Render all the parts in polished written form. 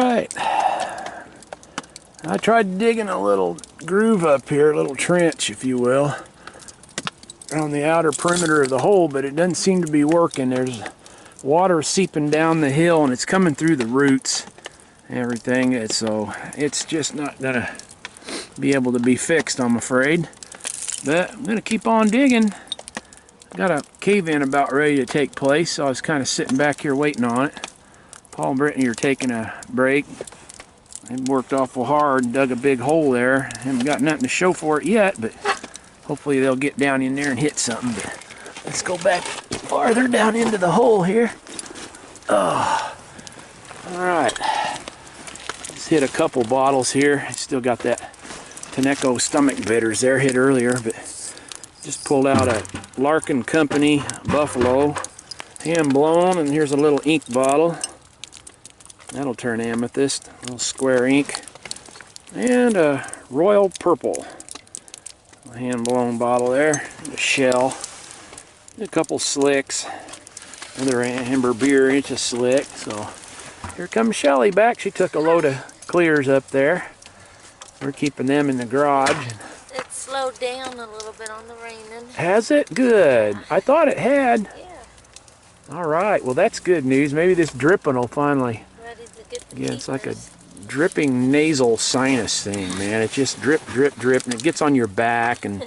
right. I tried digging a little groove up here, a little trench, if you will, on the outer perimeter of the hole, but it doesn't seem to be working. There's water seeping down the hill, and it's coming through the roots and everything, so it's just not gonna be able to be fixed, I'm afraid. But I'm gonna keep on digging. Got a cave-in about ready to take place, so I was kind of sitting back here waiting on it. Paul and Brittany are taking a break. They've worked awful hard, dug a big hole there. Haven't got nothing to show for it yet, but hopefully they'll get down in there and hit something. But let's go back farther down into the hole here. Oh, all right. Let's hit a couple bottles here. I still got that Toneco stomach bitters there, hit earlier, but just pulled out a Larkin Company Buffalo, hand blown, and here's a little ink bottle. That'll turn amethyst, a little square ink, and a Royal Purple, a hand blown bottle there, a shell, a couple slicks, another amber beer, it's a slick. So here comes Shelley back. She took a load of clears up there. We're keeping them in the garage. It slowed down a little bit on the raining. Has it? Good. I thought it had. Yeah. All right. Well, that's good news. Maybe this dripping will finally. Ready to get the Yeah, it's like a keepers. dripping nasal sinus thing, man. It just drip, drip, drip, and it gets on your back, and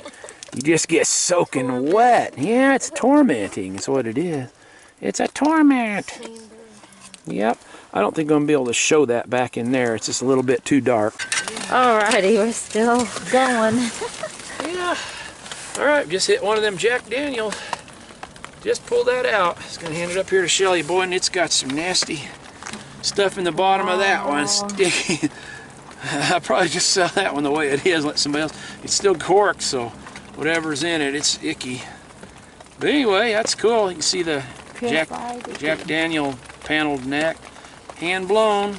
you just get soaking wet. Yeah, it's tormenting. That's what it is. It's a torment. Yep. I don't think I'm going to be able to show that back in there. It's just a little bit too dark. Alrighty, we're still going. Yeah. Alright, just hit one of them Jack Daniels. Just pulled that out. Just going to hand it up here to Shelley. Boy, and it's got some nasty stuff in the bottom of that one. Sticky. I'll probably just sell that one the way it is, let somebody else. It's still corked, so whatever's in it, it's icky. But anyway, that's cool. You can see the Jack Daniel paneled neck. Hand blown.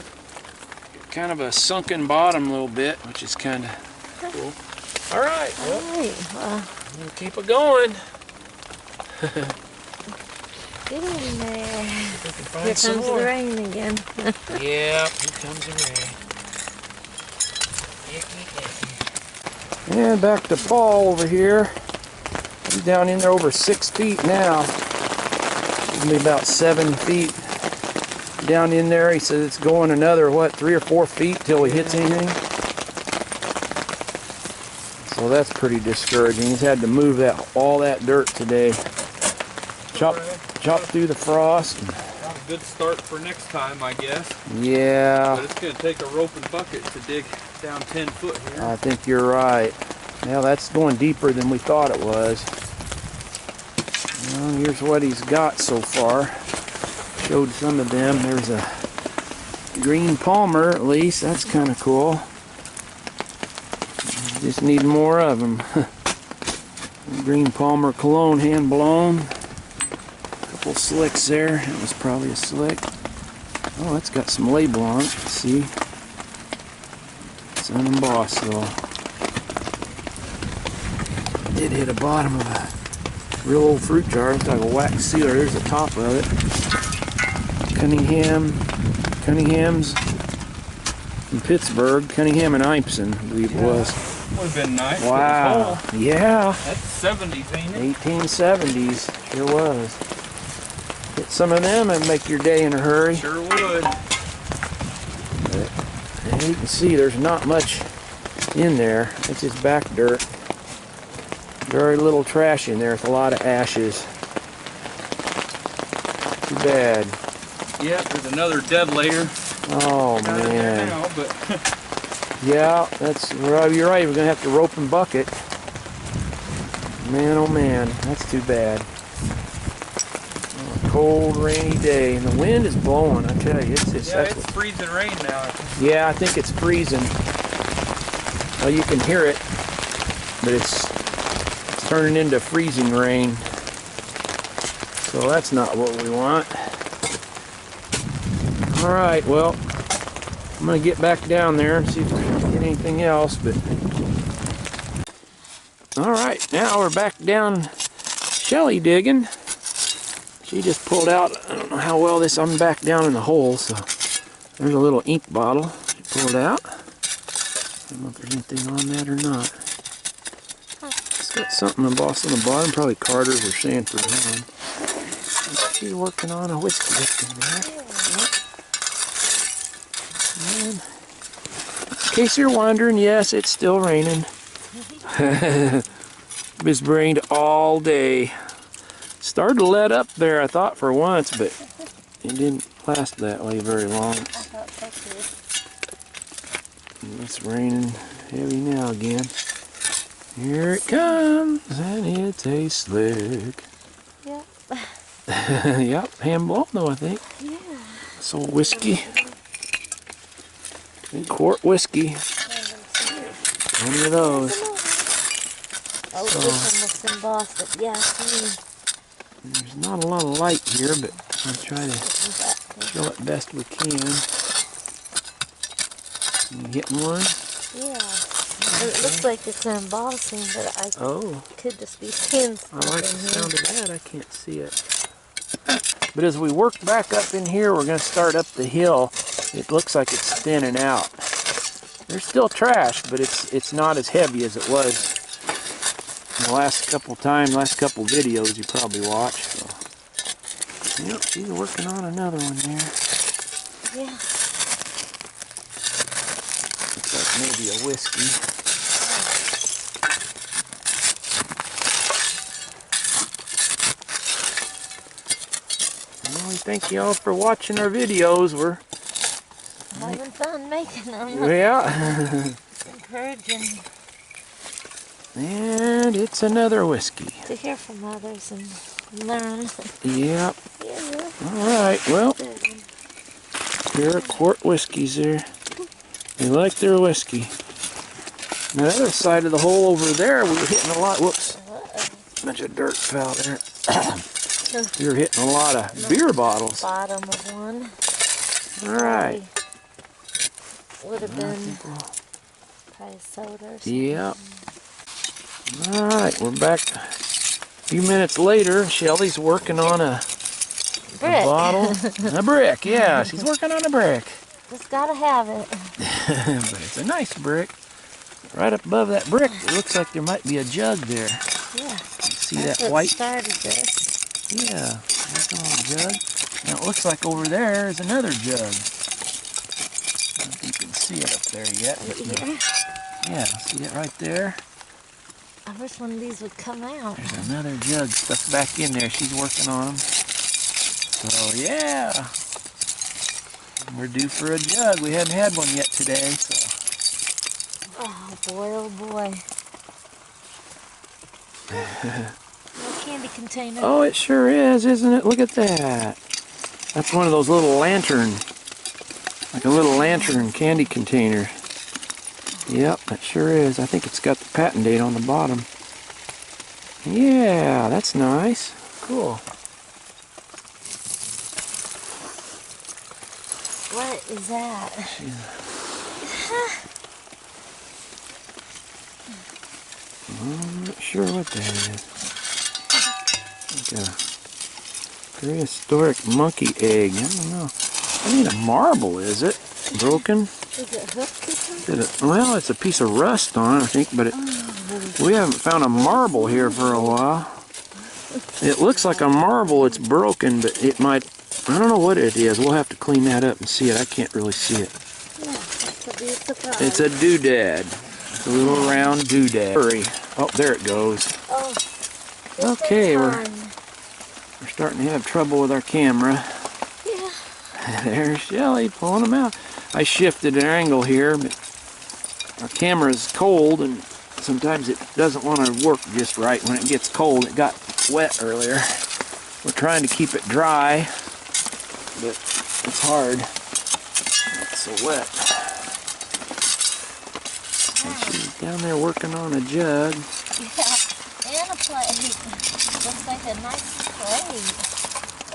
Kind of a sunken bottom a little bit, which is kind of cool. All right, well, we'll keep it going. Get in there. Here comes the rain again. Yeah, here comes the rain. And back to Paul over here. He's down in there over 6 feet now. Maybe about 7 feet down in there. He says it's going another, what, 3 or 4 feet till he hits anything. So that's pretty discouraging. He's had to move all that dirt today. Chop through the frost. Not a good start for next time, I guess. Yeah. But it's going to take a rope and bucket to dig down 10 foot here. I think you're right. Now that's going deeper than we thought it was. Well, here's what he's got so far. Showed some of them. There's a green palmer, at least. That's kind of cool. Just need more of them. Green palmer cologne, hand blown. Couple slicks there. That was probably a slick. Oh, it's got some label on it. Let's see. It's unembossed though. It hit the bottom of a real old fruit jar. It's like a wax sealer. There's the top of it. Cunningham's in Pittsburgh. Cunningham and Impson, I believe it was. Would have been nice. Wow. Yeah. That's 70s, ain't it? 1870s. Sure was. Get some of them and make your day in a hurry. Sure would. And you can see there's not much in there. It's just back dirt. Very little trash in there with a lot of ashes. Too bad. Yeah, there's another dead layer. Oh man. Now, but yeah, that's right. You're right. We're gonna have to rope and bucket. Man, oh man, that's too bad. Oh, cold, rainy day, and the wind is blowing. I tell you, it's freezing rain now. Yeah, I think it's freezing. Well, you can hear it, but it's turning into freezing rain. So that's not what we want. All right, well, I'm gonna get back down there and see if I can get anything else, but all right, now we're back down Shelley digging. She just pulled out, I don't know how well this, I'm back down in the hole, so There's a little ink bottle. Pull it out. I don't know if there's anything on that or not. It's got something embossed on the bottom, probably Carter's or Sanford. She's working on a whiskey lifting there. And in case you're wondering, yes, it's still raining. It's rained all day. Started to let up there, I thought, for once, but it didn't last that way very long. It's raining heavy now again. Here it comes, and it tastes slick. Yep. Yep, hand blown though, I think. Yeah. So whiskey. Big quart whiskey. Plenty of those. Oh, So, this one looks embossed, but yeah, there's not a lot of light here, but I'll try to show it best we can. You getting one? yeah. It looks like it's embossing, but I could just be seeing something. I like the sound of that. I can't see it. But as we work back up in here, we're going to start up the hill. It looks like it's thinning out. There's still trash, but it's not as heavy as it was in the last couple videos you probably watched. So. Yep, she's working on another one there. Yeah. Looks like maybe a whiskey. Well, we thank you all for watching our videos. We're having fun making them. Yeah. It's encouraging And it's another whiskey. to hear from others and learn. Yep. Yeah. Alright, well, here are quart whiskeys there. They like their whiskey. On the other side of the hole over there, we were hitting a lot. Whoops. Bunch of dirt fell there. We were hitting a lot of beer bottles. Bottom of one. Alright. Would have been probably soda or something. Yep. Alright, we're back a few minutes later. Shelley's working on a bottle. A brick, yeah. She's working on a brick. Just gotta have it. But it's a nice brick. Right up above that brick, it looks like there might be a jug there. Yeah. You see That's that what white? started this. Yeah, there's a little jug. Now it looks like over there is another jug. I don't know if you can see it up there yet. Yeah, see it right there? I wish one of these would come out. There's another jug stuck back in there. She's working on them. So yeah, we're due for a jug. We hadn't had one yet today, so. Oh boy, oh boy. Little candy container. Oh, it sure is, isn't it? Look at that. That's one of those little lantern, like a little lantern candy container. Yep, that sure is. I think it's got the patent date on the bottom. Yeah, that's nice. Cool. What is that? I'm not sure what that is. Like a prehistoric monkey egg. I don't know. I mean, a marble, is it? Broken? Is it hooked or something? Well, it's a piece of rust on it, I think, but we haven't found a marble here for a while. It looks like a marble. It's broken, but it might... I don't know what it is. We'll have to clean that up and see it. I can't really see it. Yeah, that could be a surprise. It's a doodad. It's a little round doodad. Hurry. Oh, there it goes. Oh, Okay, we're starting to have trouble with our camera. Yeah. There's Shelley pulling them out. I shifted an angle here, but our camera is cold and sometimes it doesn't want to work just right when it gets cold. It got wet earlier. We're trying to keep it dry, but it's hard. It's so wet. And she's down there working on a jug. Yeah, and a plate. Looks like a nice plate.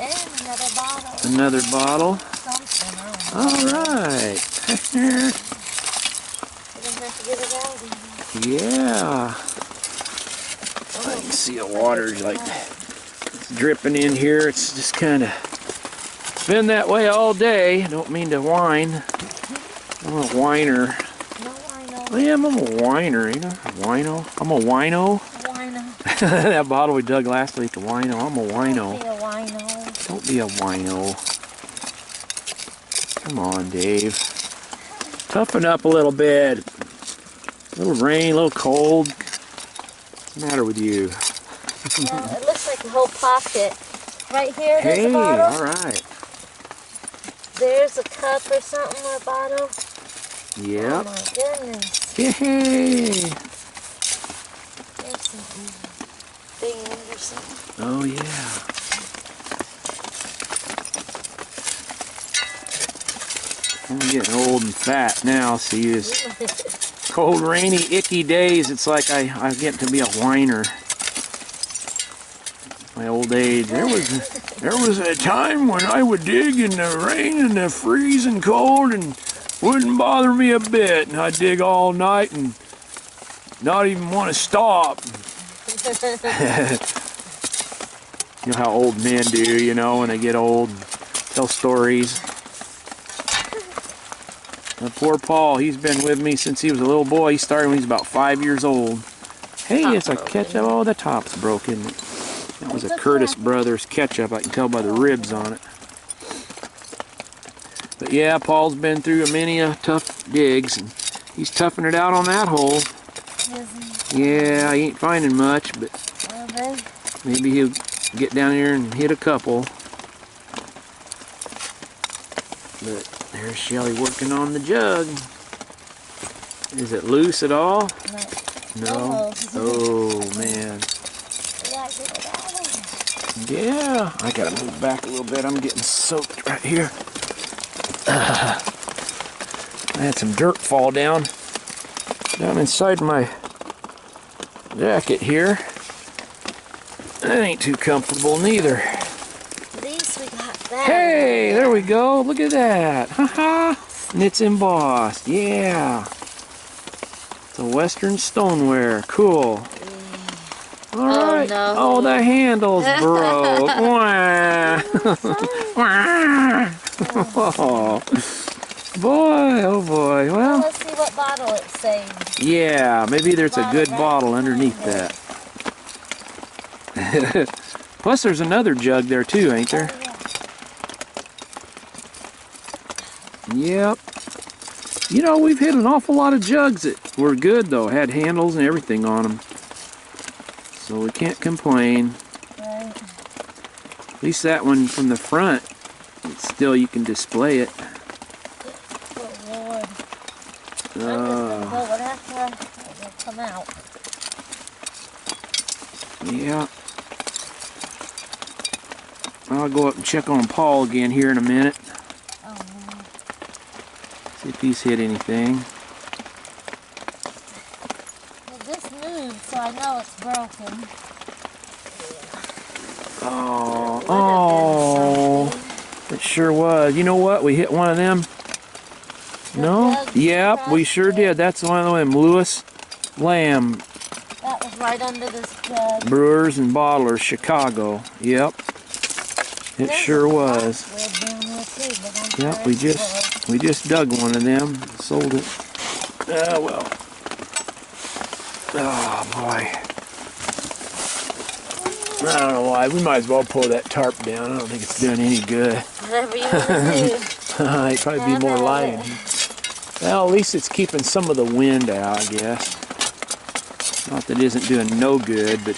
And another bottle. Another bottle. Something, I don't know. All right. We're gonna have to get it out of here. Yeah. I can see the water's like it's dripping in here. It's just kind of been that way all day. I don't mean to whine. I'm a whiner. No wino. I am. I'm a whiner, you know. Wino. I'm a wino. Wino. That bottle we dug last week, a wino. I'm a wino. Don't be a wino. Don't be a wino. Come on, Dave. Toughen up a little bit. A little rain, a little cold. What's the matter with you? Well, it looks like a whole pocket. Right here, there's Hey, a bottle. all right. There's a cup or something, or a bottle. Oh Yep. my goodness. Yay. There's some band or something. Oh, yeah. I'm getting old and fat now, see this cold, rainy, icky days. It's like I get to be a whiner. My old age. There was a time when I would dig in the rain and the freezing cold and wouldn't bother me a bit, and I'd dig all night and not even want to stop. You know how old men do, you know, when they get old and tell stories. Now, poor Paul, he's been with me since he was a little boy. He started when he was about 5 years old. Hey, it's a ketchup. Oh, the top's broken. That was a Curtis Brothers ketchup. I can tell by the ribs on it. But yeah, Paul's been through many tough digs, and he's toughing it out on that hole. Yeah, he ain't finding much, but maybe he'll get down here and hit a couple. But there's Shelley working on the jug. Is it loose at all? No. Oh, man. Yeah, I gotta move back a little bit. I'm getting soaked right here. I had some dirt fall down inside my jacket here. That ain't too comfortable neither. At least we got that. Hey, there we go. Look at that. Haha. And it's embossed. Yeah. It's a Western stoneware. Cool. All right. No. Oh, the handle's broke. Wah. Wah. Oh. Boy, oh boy. Well, let's see what bottle it saved. yeah, maybe there's a good bottle underneath that. Plus, there's another jug there too, ain't there? Oh, yeah. Yep. You know, we've hit an awful lot of jugs that were good though, had handles and everything on them. So we can't complain. Right. At least that one from the front, still you can display it. Oh, Lord. I'm just going to go it after it will come out. Yeah. I'll go up and check on Paul again here in a minute. Oh, man. See if he's hit anything. Well, this moved, so I know it's broken. Oh, it sure was. You know what? We hit one of them. No? Yep, we sure did. That's one of them Lewis Lamb That was right under this jug. Brewers and Bottlers, Chicago. Yep. It sure was. Yep, we just dug one of them, sold it. Oh well. Oh boy. I don't know why. We might as well pull that tarp down. I don't think it's doing any good. Whatever you want to do. It'd probably be more lying. Well, at least it's keeping some of the wind out, I guess. Not that it isn't doing no good, but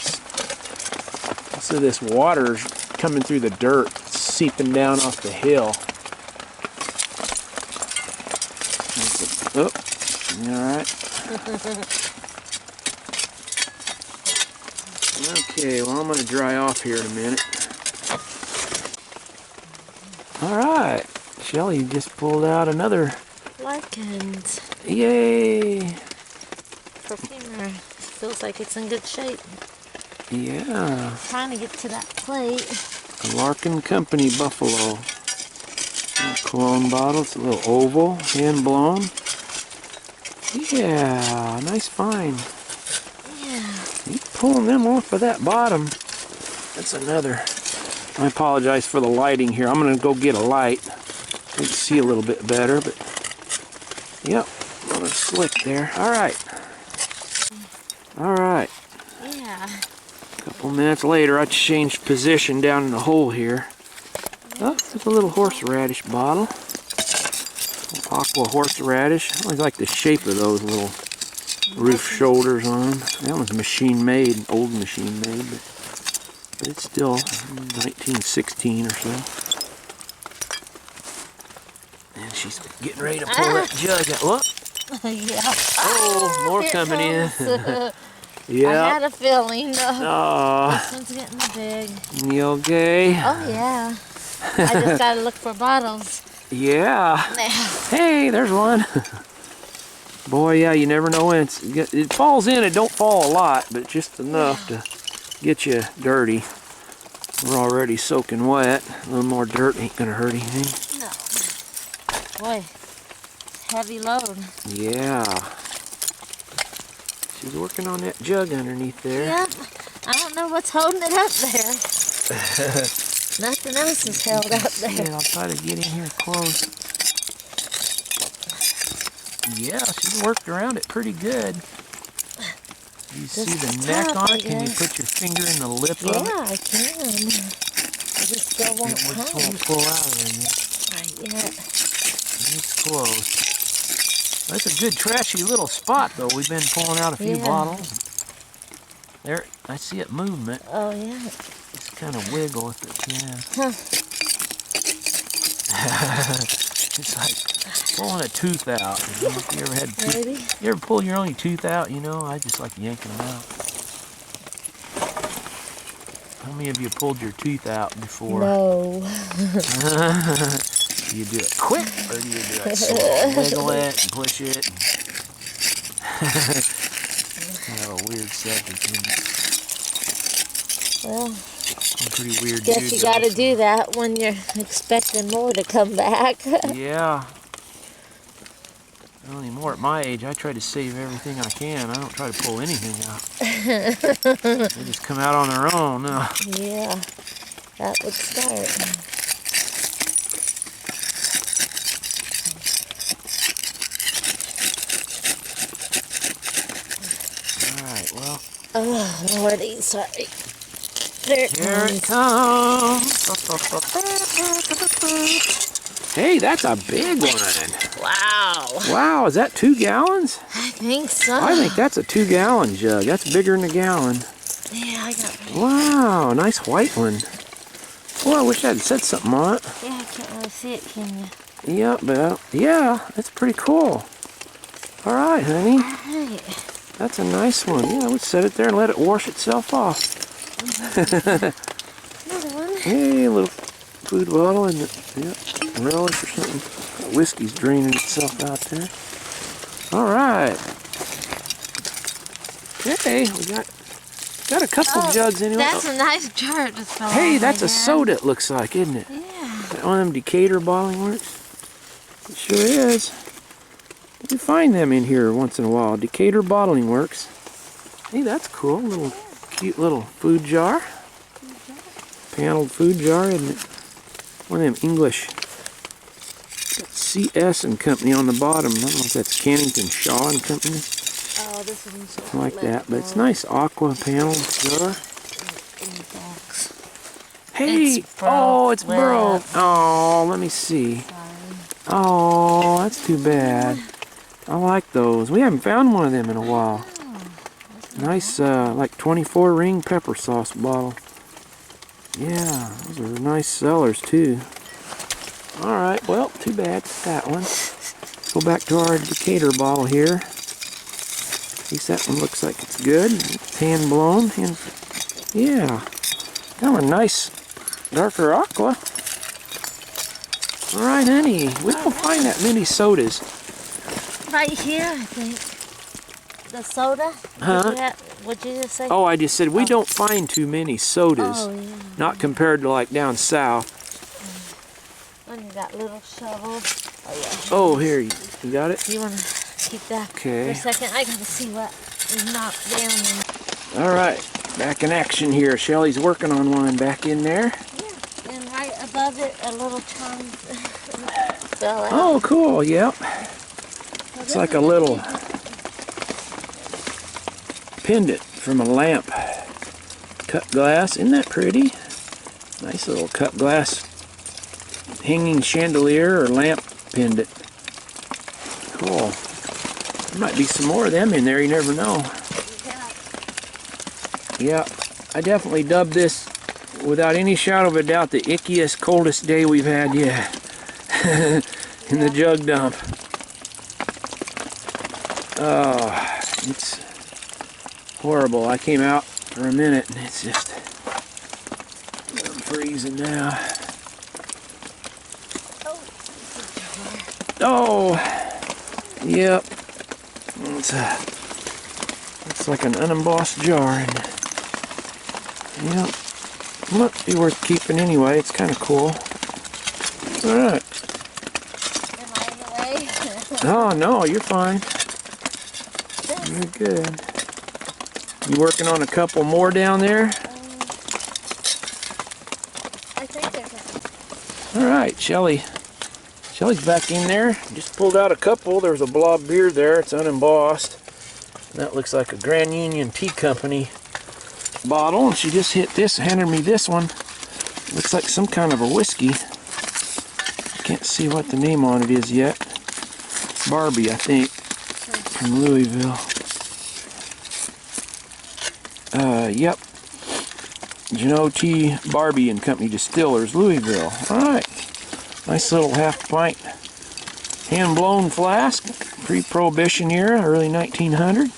so this water's coming through the dirt, seeping down off the hill. Oh, all right. Okay, well, I'm going to dry off here in a minute. All right, Shelley just pulled out another. Larkins. Yay! Perfumer. Feels like it's in good shape. Yeah. Trying to get to that plate. The Larkin Company Buffalo. A cologne bottle. It's a little oval, hand blown. Yeah, nice find. Yeah. Keep pulling them off of that bottom. That's another I apologize for the lighting here. I'm going to go get a light. You can see a little bit better, but yep, a little slick there. All right. All right. Yeah. A couple minutes later, I changed position down in the hole here. Oh, there's a little horseradish bottle. Aqua horseradish. I always like the shape of those little roof shoulders on them. That one's machine made, an old machine made, but it's still 1916 or so. And she's getting ready to pull that jug out. Look. Yeah. Oh, more coming in. Yeah. I Yeah. had a feeling. Oh, This one's getting big. you okay? Oh, yeah. I just gotta look for bottles. Yeah. Hey, there's one. Boy, yeah, you never know when it falls in. It don't fall a lot, but just enough to get you dirty. We're already soaking wet. A little more dirt ain't gonna hurt anything. No. Boy, heavy load. Yeah. She's working on that jug underneath there. Yep. I don't know what's holding it up there. Nothing else is held up there. Yeah, I'll try to get in here close. Yeah, she's worked around it pretty good. You see the neck on it? Can you put your finger in the lip of it? Yeah, I can. I just still won't It come. won't pull out of there yet. Right yet. It's close. That's a good trashy little spot though. We've been pulling out a few bottles. There, I see it movement. Oh, yeah. Just kind of wiggle if it can. Huh. It's like pulling a tooth out. You know, if you ever had Maybe. you ever pull your only tooth out, you know, I just like yanking them out. How many of you pulled your tooth out before? No. Do you do it quick or do you do it slow? Wiggle it and push it. Kind of a weird subject, isn't it? Well, I'm pretty weird guess dude, you though. gotta do that when you're expecting more to come back. Yeah. Not anymore at my age. I try to save everything I can. I don't try to pull anything out. They just come out on their own. No. Yeah, that would start. Alright, well. Oh, Lordy, sorry. There it Here it comes. comes. Hey, that's a big one. Wow. Wow, is that 2 gallons? I think so. I think that's a 2-gallon jug. That's bigger than a gallon. Yeah, I got it. Wow, nice white one. Well, I wish I had said something on it. Yeah, I can't really see it, can you? Yeah, but yeah, that's pretty cool. All right, honey. Right. That's a nice one. Yeah, I would set it there and let it wash itself off. Another one. Hey, a little food bottle and relish or something. Whiskey's draining itself out there. All right. Okay, we got a couple jugs anyway. That's a nice jar to fill. Hey, that's a soda it looks like, isn't it? Yeah. That one of them Decatur bottling works? It sure is. You find them in here once in a while. Decatur Bottling Works. Hey, that's cool. Little cute little food jar. Paneled food jar, isn't it? One of them English. Got CS and Company on the bottom. I don't know if that's Kennington Shaw and Company. Oh, this one's Something like that. But it's nice aqua paneled jar. in the box. Hey! It's broke. Oh, it's Well, broke. Oh, let me see. Oh, that's too bad. I like those. We haven't found one of them in a while. Nice, like 24 ring pepper sauce bottle. Yeah, those are nice sellers too. Alright, well, too bad for that one. Let's go back to our Decatur bottle here. At least that one looks like it's good. It's hand blown. Yeah, that one nice darker aqua. Alright, honey, we don't find that many sodas. Right here, I think. The soda? Huh? What'd you just say? Oh, I just said we don't find too many sodas. Oh, yeah. Not compared to like down south. And you got little shovels. Oh, yeah. Oh, here, you got it? You want to keep that Okay. for a second? I got to see what is knocked down. All right, back in action here. Shelley's working on one back in there. above it, a little tongue fell out. Oh, cool. Yep. So It's like a little pendant from a lamp. Cut glass. Isn't that pretty? Nice little cut glass hanging chandelier or lamp pendant. Cool. There might be some more of them in there. You never know. Yeah, I definitely dubbed this, without any shadow of a doubt, the ickiest, coldest day we've had yet in the Jug Dump. Oh, it's horrible. I came out for a minute and it's just, I'm freezing now. Oh, yep. It's like an unembossed jar. And, yep. Must be worth keeping anyway. It's kind of cool. Alright. Am I in the way? Oh, no, you're fine. You're good. You working on a couple more down there? I think there's Alright, Shelley. Shelley's back in there. Just pulled out a couple. There's a blob beer there. It's unembossed. That looks like a Grand Union Tea Company bottle. And she just hit this, handed me this one. Looks like some kind of a whiskey. Can't see what the name on it is yet. Barbie, I think, from Louisville. Yep. T. Barbie and Company Distillers, Louisville. Alright. Nice little half-pint hand-blown flask. Pre-Prohibition era, early 1900.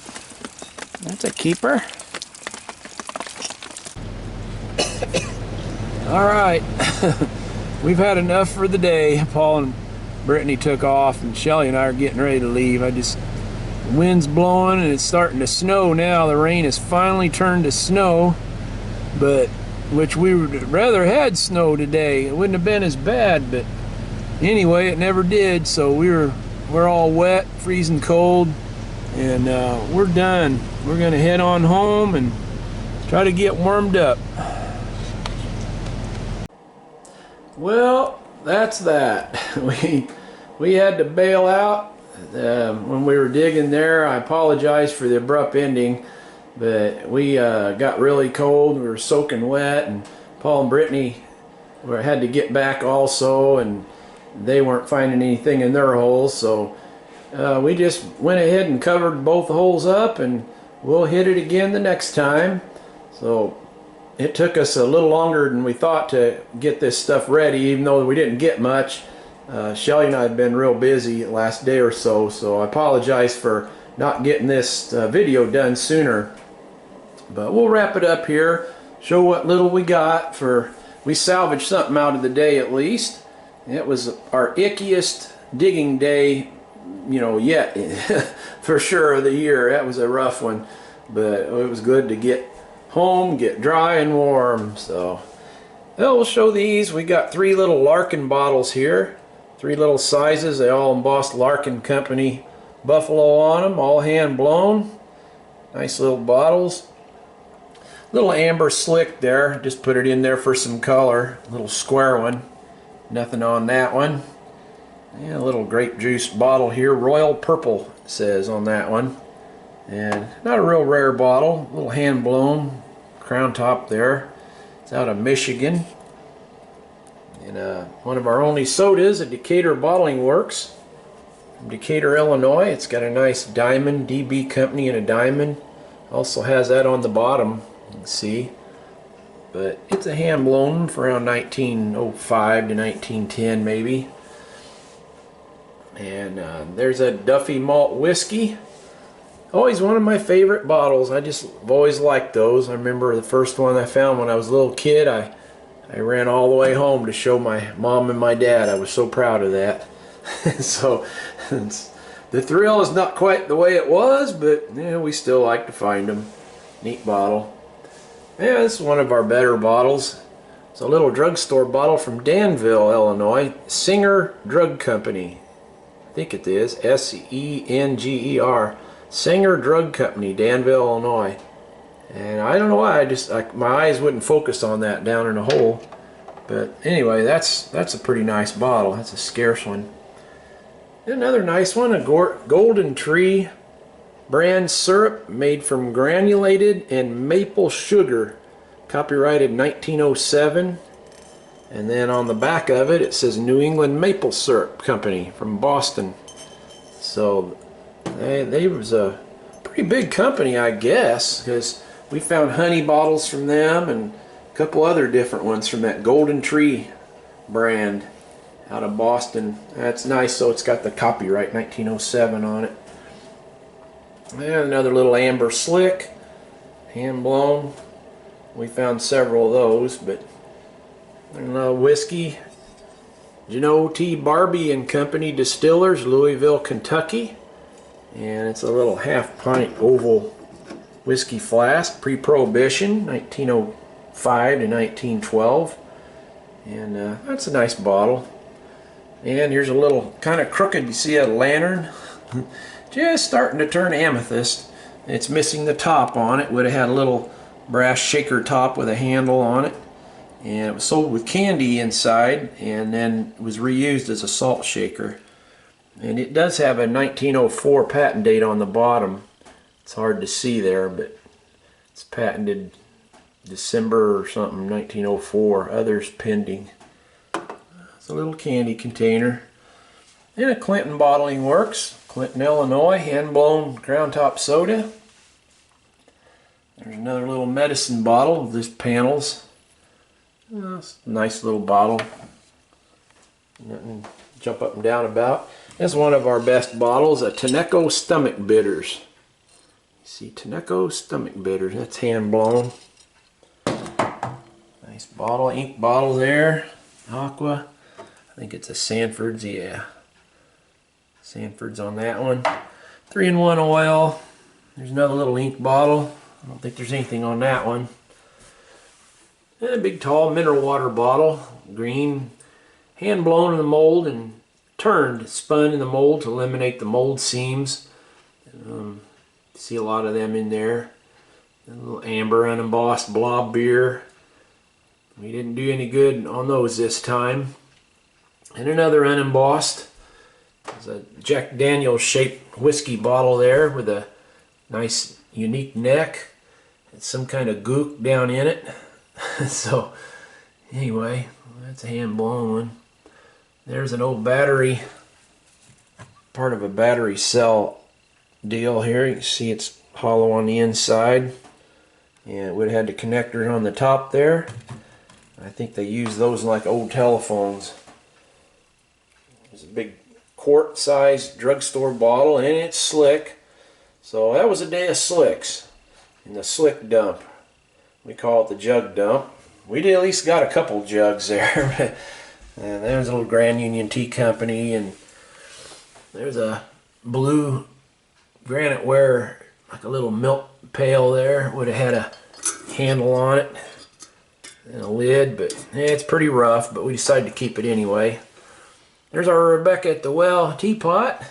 That's a keeper. Alright. We've had enough for the day. Paul and Brittany took off, and Shelley and I are getting ready to leave. The wind's blowing, and it's starting to snow now. The rain has finally turned to snow, but which we would rather had snow today. It wouldn't have been as bad, but anyway, it never did. So we're all wet, freezing cold, and we're done. We're gonna head on home and try to get warmed up. Well, that's that. We had to bail out when we were digging there. I apologize for the abrupt ending, but we got really cold. We were soaking wet, and Paul and Brittany had to get back also, and they weren't finding anything in their holes, so we just went ahead and covered both holes up, and we'll hit it again the next time. So it took us a little longer than we thought to get this stuff ready, even though we didn't get much. Shelley and I have been real busy the last day or so, so I apologize for not getting this video done sooner. But we'll wrap it up here, show what little we got. We salvaged something out of the day at least. It was our ickiest digging day, yet for sure of the year. That was a rough one, but it was good to get home, get dry and warm. So we'll show these. We got 3 little Larkin bottles here, 3 little sizes. They all embossed Larkin Company Buffalo on them, all hand blown. Nice little bottles. Little amber slick there, just put it in there for some color. Little square one, nothing on that one. Yeah, a little grape juice bottle here, Royal Purple says on that one. And not a real rare bottle, a little hand blown crown top there. It's out of Michigan. And one of our only sodas at Decatur Bottling Works from Decatur, Illinois. It's got a nice diamond, DB Company and a diamond. Also has that on the bottom, you can see. But it's a hand blown for around 1905 to 1910 maybe. And there's a Duffy Malt Whiskey. Always one of my favorite bottles. I've always liked those. I remember the first one I found when I was a little kid. I ran all the way home to show my mom and my dad. I was so proud of that. So the thrill is not quite the way it was, but we still like to find them. Neat bottle. Yeah, this is one of our better bottles. It's a little drugstore bottle from Danville, Illinois. Singer Drug Company. I think it is. S-E-N-G-E-R. Singer Drug Company, Danville, Illinois. And I don't know why, my eyes wouldn't focus on that down in the hole. But anyway, that's a pretty nice bottle. That's a scarce one. Another nice one, a Golden Tree brand syrup made from granulated and maple sugar, copyrighted 1907. And then on the back of it, it says New England Maple Syrup Company from Boston. So they was a pretty big company, I guess, because we found honey bottles from them and a couple other different ones from that Golden Tree brand out of Boston. That's nice. So it's got the copyright 1907 on it. And another little amber slick, hand blown. We found several of those, but whiskey, T. Barbie and Company Distillers, Louisville, Kentucky. And it's a little half-pint oval whiskey flask, pre-prohibition, 1905 to 1912. And that's a nice bottle. And here's a little kind of crooked, you see a lantern? Just starting to turn amethyst. It's missing the top on it. Would have had a little brass shaker top with a handle on it. And it was sold with candy inside, and then was reused as a salt shaker. And it does have a 1904 patent date on the bottom. It's hard to see there, but it's patented December or something, 1904. Others pending. It's a little candy container. And a Clinton Bottling Works, Clinton, Illinois, hand-blown ground top soda. There's another little medicine bottle of this panels. It's a nice little bottle. Nothing to jump up and down about. This is one of our best bottles, a Toneco Stomach Bitters. You see Toneco Stomach Bitters, that's hand blown. Nice bottle, ink bottle there. Aqua. I think it's a Sanford's, yeah. Sanford's on that one. 3-in-1 oil. There's another little ink bottle. I don't think there's anything on that one. And a big tall mineral water bottle, green, hand blown in the mold and turned, spun in the mold to eliminate the mold seams. See a lot of them in there. A little amber unembossed blob beer. We didn't do any good on those this time. And another unembossed. There's a Jack Daniel's shaped whiskey bottle there with a nice unique neck and some kind of gook down in it. So anyway, that's a hand blown one. There's an old battery, part of a battery cell deal here. You can see it's hollow on the inside, and it would have had the connector on the top there. I think they use those like old telephones. There's a big quart-sized drugstore bottle, and it's slick. So that was a day of slicks in the slick dump. We call it the Jug Dump. We did at least got a couple jugs there. And there's a little Grand Union Tea Company, and there's a blue granite ware, like a little milk pail there. Would have had a handle on it and a lid, but it's pretty rough, but we decided to keep it anyway. There's our Rebecca at the Well teapot.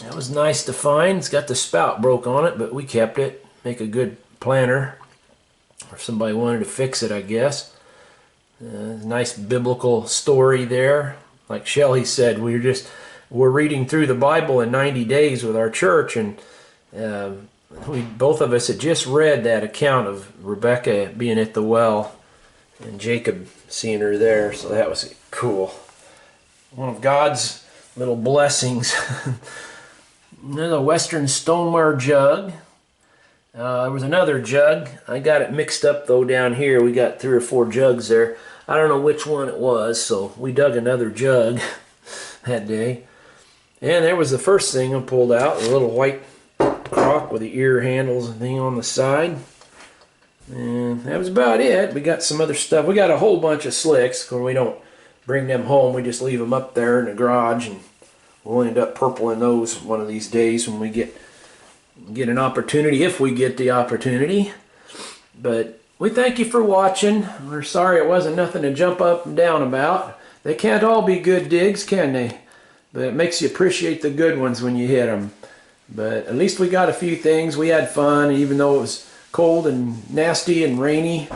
That was nice to find. It's got the spout broke on it, but we kept it. Make a good planter. Or if somebody wanted to fix it, I guess. Nice biblical story there. Like Shelley said, we're reading through the Bible in 90 days with our church, and both of us had just read that account of Rebecca being at the well and Jacob seeing her there, so that was cool. One of God's little blessings. There's a Western stoneware jug. There was another jug. I got it mixed up though down here. We got 3 or 4 jugs there. I don't know which one it was, so we dug another jug that day. And there was the first thing I pulled out, a little white crock with the ear handles and thing on the side. And that was about it. We got some other stuff. We got a whole bunch of slicks, because we don't bring them home. We just leave them up there in the garage, and we'll end up purpling those one of these days when we get an opportunity, if we get the opportunity. But we thank you for watching. We're sorry it wasn't nothing to jump up and down about. They can't all be good digs, can they? But it makes you appreciate the good ones when you hit them. But at least we got a few things. We had fun, even though it was cold and nasty and rainy.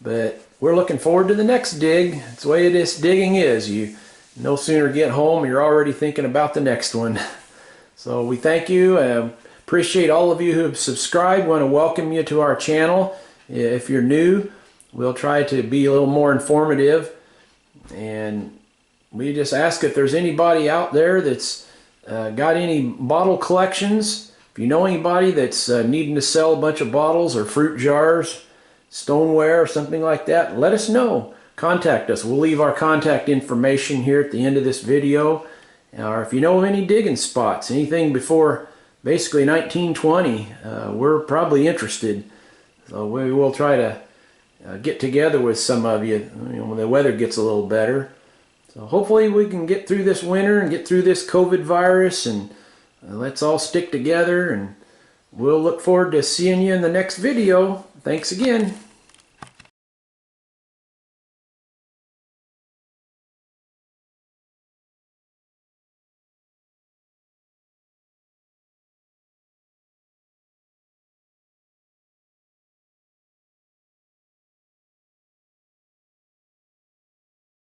But we're looking forward to the next dig. It's the way this digging is. You no sooner get home, you're already thinking about the next one. So we thank you. Appreciate all of you who have subscribed. Want to welcome you to our channel. If you're new, we'll try to be a little more informative. And we just ask if there's anybody out there that's got any bottle collections. If you know anybody that's needing to sell a bunch of bottles or fruit jars, stoneware or something like that, let us know. Contact us. We'll leave our contact information here at the end of this video. Or if you know of any digging spots, anything before basically 1920, we're probably interested. So we will try to get together with some of you, when the weather gets a little better. So hopefully we can get through this winter and get through this COVID virus, and let's all stick together, and we'll look forward to seeing you in the next video. Thanks again.